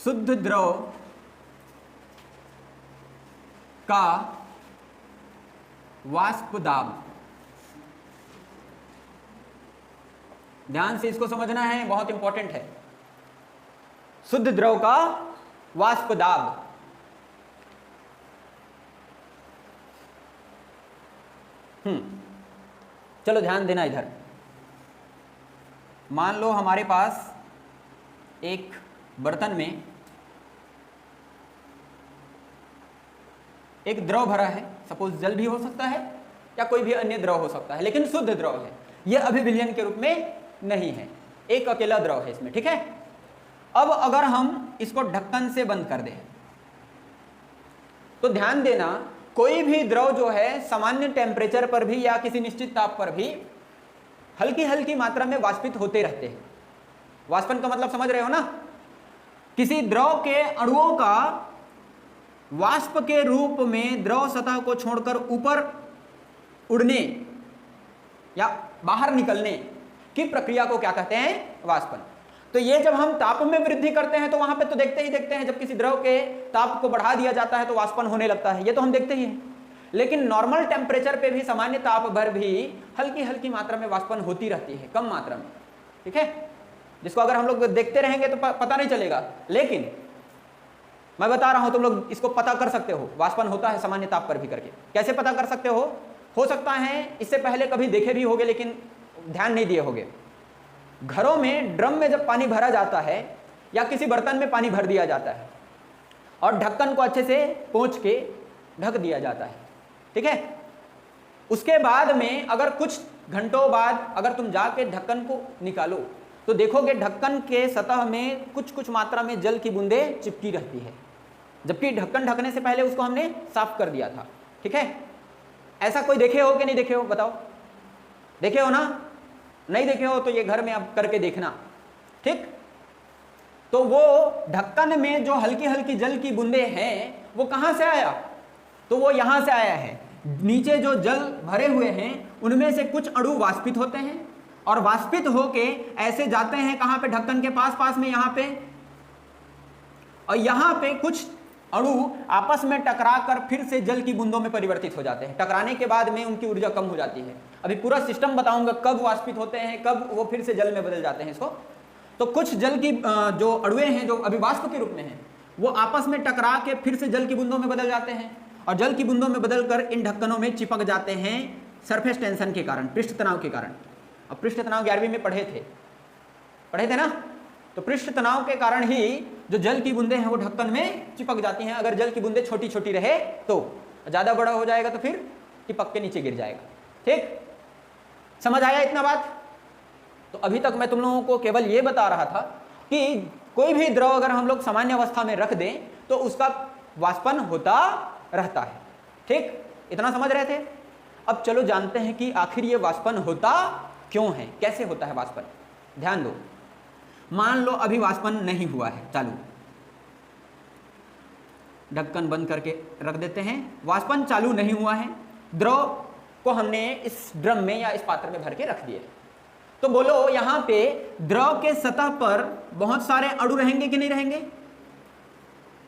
शुद्ध द्रव का वाष्प दाब। ध्यान से इसको समझना है, बहुत इंपॉर्टेंट है। शुद्ध द्रव का वाष्प दाब। चलो ध्यान देना इधर। मान लो हमारे पास एक बर्तन में एक द्रव भरा है, सपोज जल भी हो सकता है या कोई भी अन्य द्रव हो सकता है, लेकिन शुद्ध द्रव है, यह अभी विलयन के रूप में नहीं है, एक अकेला द्रव है इसमें, ठीक है। अब अगर हम इसको ढक्कन से बंद कर दें तो ध्यान देना, कोई भी द्रव जो है सामान्य टेम्परेचर पर भी या किसी निश्चित ताप पर भी हल्की हल्की मात्रा में वाष्पित होते रहते हैं। वाष्पन का मतलब समझ रहे हो ना? किसी द्रव के अणुओं का वाष्प के रूप में द्रव सतह को छोड़कर ऊपर उड़ने या बाहर निकलने की प्रक्रिया को क्या कहते हैं? वाष्पन। तो ये जब हम ताप में वृद्धि करते हैं तो वहां पे तो देखते हैं जब किसी द्रव के ताप को बढ़ा दिया जाता है तो वाष्पन होने लगता है, ये तो हम देखते ही हैं। लेकिन नॉर्मल टेम्परेचर पे भी, सामान्य ताप पर भी हल्की हल्की मात्रा में वाष्पन होती रहती है, कम मात्रा में, ठीक है, जिसको अगर हम लोग देखते रहेंगे तो पता नहीं चलेगा। लेकिन मैं बता रहा हूं, तुम लोग इसको पता कर सकते हो, वाष्पन होता है सामान्य ताप पर भी करके। कैसे पता कर सकते हो सकता है इससे पहले कभी देखे भी होगे लेकिन ध्यान नहीं दिए होगे। घरों में ड्रम में जब पानी भरा जाता है या किसी बर्तन में पानी भर दिया जाता है और ढक्कन को अच्छे से पोंछ के ढक दिया जाता है, ठीक है। उसके बाद में अगर कुछ घंटों बाद अगर तुम जाके ढक्कन को निकालो तो देखोगे ढक्कन के सतह में कुछ कुछ मात्रा में जल की बूंदें चिपकी रहती है, जबकि ढक्कन ढकने से पहले उसको हमने साफ कर दिया था, ठीक है। ऐसा कोई देखे हो कि नहीं देखे हो? बताओ, देखे हो ना? नहीं देखे हो तो ये घर में अब करके देखना, ठीक। तो वो ढक्कन में जो हल्की हल्की जल की बूंदें हैं वो कहां से आया? तो वो यहां से आया है। नीचे जो जल भरे हुए हैं उनमें से कुछ अणु वाष्पित होते हैं और वाष्पित होके ऐसे जाते हैं कहां पे? ढक्कन के पास में, यहां पे, और यहां पे कुछ अणु आपस में टकराकर फिर से जल की बूंदों में परिवर्तित हो जाते हैं। टकराने के बाद में उनकी ऊर्जा कम हो जाती है। अभी पूरा सिस्टम बताऊंगा कब वाष्पित होते हैं, कब वो फिर से जल में बदल जाते हैं इसको। तो कुछ जल की जो अणुएं हैं जो अभी वाष्प के रूप में हैं वो आपस में टकरा के फिर से जल की बूंदों में बदल जाते हैं और जल की बूंदों में बदलकर इन ढक्कनों में चिपक जाते हैं सरफेस टेंशन के कारण, पृष्ठ तनाव के कारण। अब पृष्ठ तनाव 11वीं में पढ़े थे ना? तो पृष्ठ तनाव के कारण ही जो जल की बूंदें हैं वो ढक्कन में चिपक जाती हैं। अगर जल की बूंदें छोटी छोटी रहे तो, ज्यादा बड़ा हो जाएगा तो फिर चिपक के नीचे गिर जाएगा, ठीक। समझ आया इतना बात? तो अभी तक मैं तुम लोगों को केवल ये बता रहा था कि कोई भी द्रव अगर हम लोग सामान्य अवस्था में रख दें तो उसका वाष्पन होता रहता है, ठीक। इतना समझ रहे थे? अब चलो जानते हैं कि आखिर ये वाष्पन होता क्यों है, कैसे होता है वाष्पन। ध्यान दो, मान लो अभी वाष्पन नहीं हुआ है, चालू, ढक्कन बंद करके रख देते हैं, वाष्पन चालू नहीं हुआ है, द्रव को हमने इस ड्रम में या इस पात्र में भर के रख दिए। तो बोलो यहां पे द्रव के सतह पर बहुत सारे अणु रहेंगे कि नहीं रहेंगे?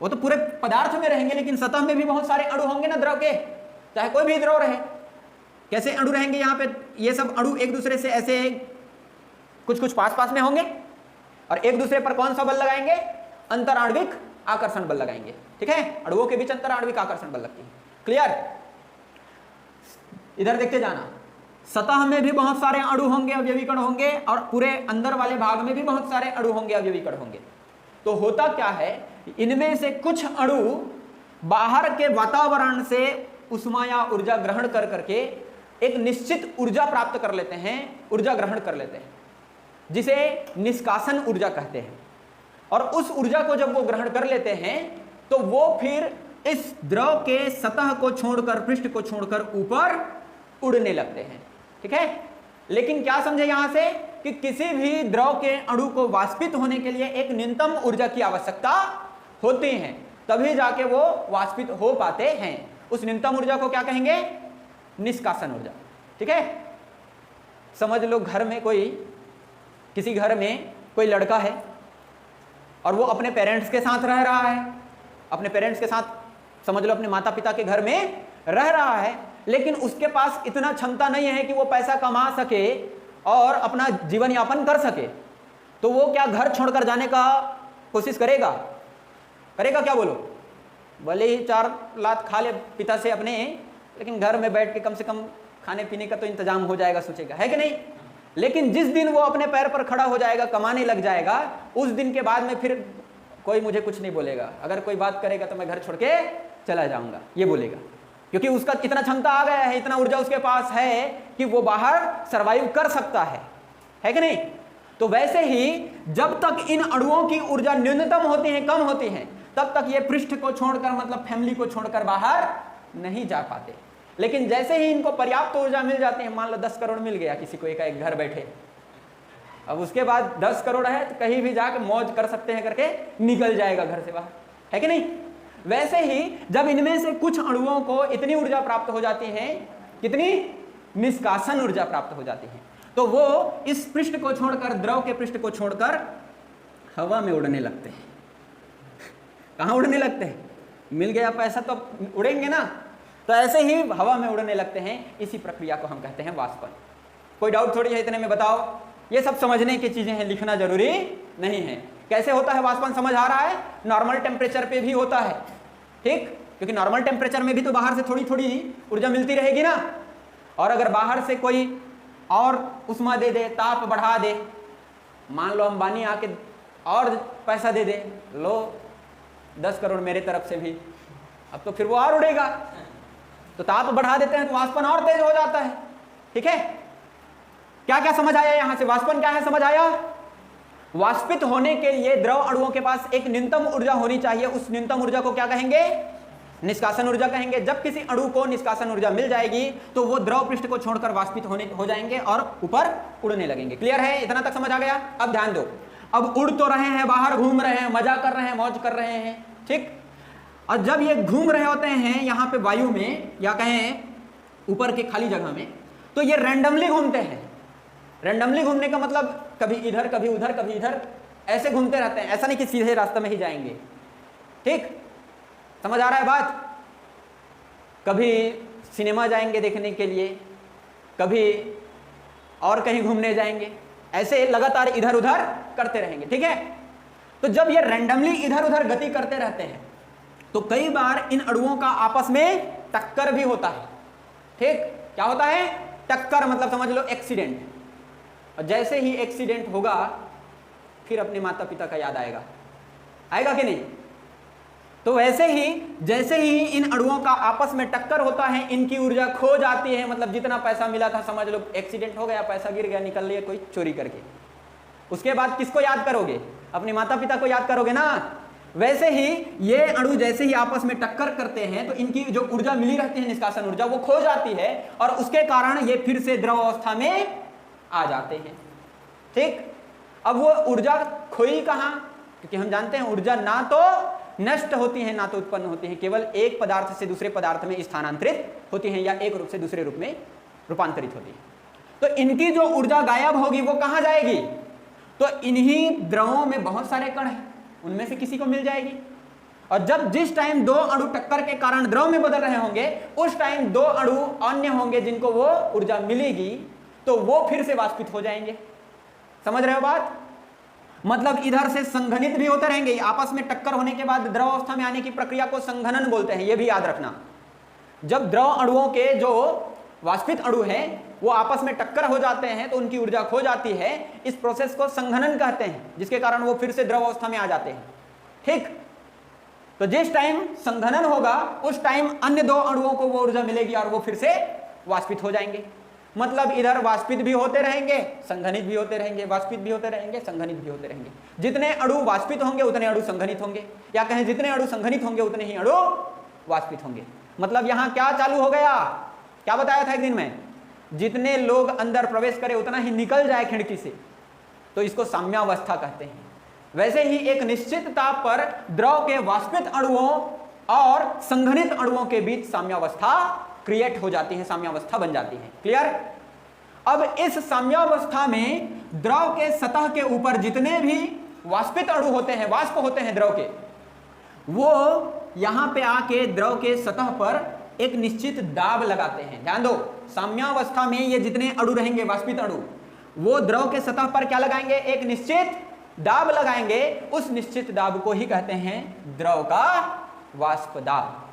वो तो पूरे पदार्थ में रहेंगे लेकिन सतह में भी बहुत सारे अणु होंगे ना द्रव के, चाहे कोई भी द्रव रहे। कैसे अणु रहेंगे? यहाँ पे ये सब अणु एक दूसरे से ऐसे कुछ कुछ पास में होंगे और एक दूसरे पर कौन सा बल लगाएंगे? अंतराण्विक आकर्षण बल लगाएंगे, ठीक है। अणुओं के बीच अंतराण्विक आकर्षण बल लगती है। क्लियर? इधर देखते जाना, सतह में भी बहुत सारे अणु होंगे, अवयवी कण होंगे, और पूरे अंदर वाले भाग में भी बहुत सारे अणु होंगे, अवयवी कण होंगे। तो होता क्या है, इनमें से कुछ अणु बाहर के वातावरण से उष्मा या ऊर्जा ग्रहण कर करके एक निश्चित ऊर्जा प्राप्त कर लेते हैं, ऊर्जा ग्रहण कर लेते हैं, जिसे निष्कासन ऊर्जा कहते हैं। और उस ऊर्जा को जब वो ग्रहण कर लेते हैं तो वो फिर इस द्रव के सतह को छोड़कर, पृष्ठ को छोड़कर ऊपर उड़ने लगते हैं, ठीक है। लेकिन क्या समझे यहां से कि किसी भी द्रव के अणु को वाष्पित होने के लिए एक न्यूनतम ऊर्जा की आवश्यकता होती है, तभी जाके वो वाष्पित हो पाते हैं। उस न्यूनतम ऊर्जा को क्या कहेंगे? निष्कासन ऊर्जा, ठीक है। समझ लो घर में किसी घर में कोई लड़का है, और वो अपने पेरेंट्स के साथ रह रहा है, अपने पेरेंट्स के साथ, समझ लो अपने माता पिता के घर में रह रहा है, लेकिन उसके पास इतना क्षमता नहीं है कि वो पैसा कमा सके और अपना जीवन यापन कर सके, तो वो क्या घर छोड़कर जाने का कोशिश करेगा? करेगा क्या बोलो? भले ही 4 लात खा ले पिता से अपने, लेकिन घर में बैठ के कम से कम खाने पीने का तो इंतजाम हो जाएगा, सोचेगा, है कि नहीं? लेकिन जिस दिन वो अपने पैर पर खड़ा हो जाएगा, कमाने लग जाएगा, उस दिन के बाद में फिर कोई मुझे कुछ नहीं बोलेगा, अगर कोई बात करेगा तो मैं घर छोड़ के चला जाऊंगा, ये बोलेगा, क्योंकि उसका इतना क्षमता आ गया है, इतना ऊर्जा उसके पास है कि वो बाहर सरवाइव कर सकता है कि नहीं? तो वैसे ही जब तक इन अणुओं की ऊर्जा न्यूनतम होती है, कम होती है, तब तक ये पृष्ठ को छोड़कर, मतलब फैमिली को छोड़कर बाहर नहीं जा पाते। लेकिन जैसे ही इनको पर्याप्त ऊर्जा मिल जाती है, मान लो 10 करोड़ मिल गया किसी को, एक घर बैठे, अब उसके बाद 10 करोड़ है तो कहीं भी जाकर मौज कर सकते हैं करके निकल जाएगा घर से बाहर, है कि नहीं? वैसे ही जब इनमें से कुछ अणुओं को इतनी ऊर्जा प्राप्त हो जाती है, कितनी? निष्कासन ऊर्जा प्राप्त हो जाती है, तो वो इस पृष्ठ को छोड़कर, द्रव के पृष्ठ को छोड़कर हवा में उड़ने लगते हैं। कहाँ उड़ने लगते हैं? मिल गया पैसा तो उड़ेंगे ना, तो ऐसे ही हवा में उड़ने लगते हैं। इसी प्रक्रिया को हम कहते हैं वाष्पन। कोई डाउट थोड़ी है इतने में? बताओ, ये सब समझने की चीजें हैं, लिखना जरूरी नहीं है। कैसे होता है वाष्पन समझ आ रहा है? नॉर्मल टेम्परेचर पे भी होता है, ठीक, क्योंकि नॉर्मल टेम्परेचर में भी तो बाहर से थोड़ी थोड़ी ऊर्जा मिलती रहेगी ना, और अगर बाहर से कोई और उष्मा दे दे, ताप बढ़ा दे, मान लो अंबानी आके और पैसा दे दे, लो 10 करोड़ मेरे तरफ से भी, अब तो फिर वो और उड़ेगा, तो ताप बढ़ा देते हैं तो वाष्पन और तेज हो जाता है। ठीक है, क्या क्या समझ आया यहां से? वाष्पन क्या है समझ आया? वाष्पित होने के लिए द्रव अणुओं के पास एक न्यूनतम ऊर्जा होनी चाहिए, उस न्यूनतम ऊर्जा को क्या कहेंगे? निष्कासन ऊर्जा कहेंगे। जब किसी अणु को निष्कासन ऊर्जा मिल जाएगी तो वो द्रव पृष्ठ को छोड़कर वाष्पित हो जाएंगे और ऊपर उड़ने लगेंगे। क्लियर है? इतना तक समझ आ गया? अब ध्यान दो, अब उड़ तो रहे हैं, बाहर घूम रहे हैं, मजा कर रहे हैं, मौज कर रहे हैं, ठीक, और जब ये घूम रहे होते हैं यहाँ पे वायु में या कहें ऊपर के खाली जगह में, तो ये रैंडमली घूमते हैं। रैंडमली घूमने का मतलब कभी इधर कभी उधर कभी इधर, ऐसे घूमते रहते हैं, ऐसा नहीं कि सीधे रास्ते में ही जाएंगे। ठीक, समझ आ रहा है बात? कभी सिनेमा जाएंगे देखने के लिए, कभी और कहीं घूमने जाएंगे, ऐसे लगातार इधर उधर करते रहेंगे। ठीक है, तो जब ये रैंडमली इधर उधर गति करते रहते हैं तो कई बार इन अणुओं का आपस में टक्कर भी होता है। ठीक, क्या होता है? टक्कर, मतलब समझ लो एक्सीडेंट। और जैसे ही एक्सीडेंट होगा फिर अपने माता पिता का याद आएगा, आएगा कि नहीं? तो वैसे ही जैसे ही इन अणुओं का आपस में टक्कर होता है, इनकी ऊर्जा खो जाती है, मतलब जितना पैसा मिला था, समझ लो एक्सीडेंट हो गया, पैसा गिर गया, निकल लिया कोई चोरी करके, उसके बाद किसको याद करोगे? अपने माता पिता को याद करोगे ना। वैसे ही ये अणु जैसे ही आपस में टक्कर करते हैं तो इनकी जो ऊर्जा मिली रहती है, निष्कासन ऊर्जा, वो खो जाती है और उसके कारण ये फिर से द्रव अवस्था में आ जाते हैं। ठीक, अब वो ऊर्जा खोई कहां? क्योंकि हम जानते हैं ऊर्जा ना तो नष्ट होती है ना तो उत्पन्न होती है, केवल एक पदार्थ से दूसरे पदार्थ में स्थानांतरित होती है या एक रूप से दूसरे रूप में रूपांतरित होती है। तो इनकी जो ऊर्जा गायब होगी वो कहां जाएगी? तो इन्हीं द्रवों में बहुत सारे कण हैं, उनमें से किसी को मिल जाएगी। और जब जिस टाइम दो अणु टक्कर के कारण द्रव में बदल रहे होंगे, उस टाइम दो अणु अन्य होंगे जिनको वो ऊर्जा मिलेगी, तो वो फिर से वाष्पित हो जाएंगे। समझ रहे हो बात? मतलब इधर से संघनित भी होते रहेंगे, आपस में टक्कर होने के बाद द्रव अवस्था में आने की प्रक्रिया को संघनन बोलते हैं, ये भी याद रखना। जब द्रव अणुओं के जो वाष्पित अणु हैं वो आपस में टक्कर हो जाते हैं तो उनकी ऊर्जा खो जाती है, इस प्रोसेस को संघनन कहते हैं, जिसके कारण वो फिर से द्रव अवस्था में आ जाते हैं। ठीक, तो जिस टाइम संघनन होगा उस टाइम अन्य दो अणुओं को वो ऊर्जा मिलेगी और वो फिर से वाष्पित हो जाएंगे। मतलब इधर वाष्पित भी होते रहेंगे, संघनित भी होते रहेंगे, वाष्पित भी होते रहेंगे, संघनित भी होते रहेंगे। जितने अणु वाष्पित होंगे उतने अणु संघनित होंगे, या कहें जितने अणु संघनित होंगे उतने ही अणु वाष्पित होंगे। मतलब यहां क्या चालू हो गया? क्या बताया था एक दिन में? जितने लोग अंदर प्रवेश करें उतना ही निकल जाए खिड़की से, तो इसको साम्यावस्था कहते हैं। वैसे ही एक निश्चित ताप पर द्रव के वाष्पित अणुओं और संघनित अणुओं के बीच साम्यावस्था क्रिएट हो जाती है, साम्यावस्था बन जाती है। क्लियर? अब इस साम्यावस्था में द्रव के सतह के ऊपर जितने भी वाष्पित अणु होते हैं, वाष्प होते हैं द्रव के, वो यहां पे आके द्रव के सतह पर एक निश्चित दाब लगाते हैं। ध्यान दो, साम्यावस्था में ये जितने अणु रहेंगे वाष्पित अणु, वो द्रव के सतह पर क्या लगाएंगे, एक निश्चित दाब लगाएंगे। उस निश्चित दाब को ही कहते हैं द्रव का वाष्प दाब।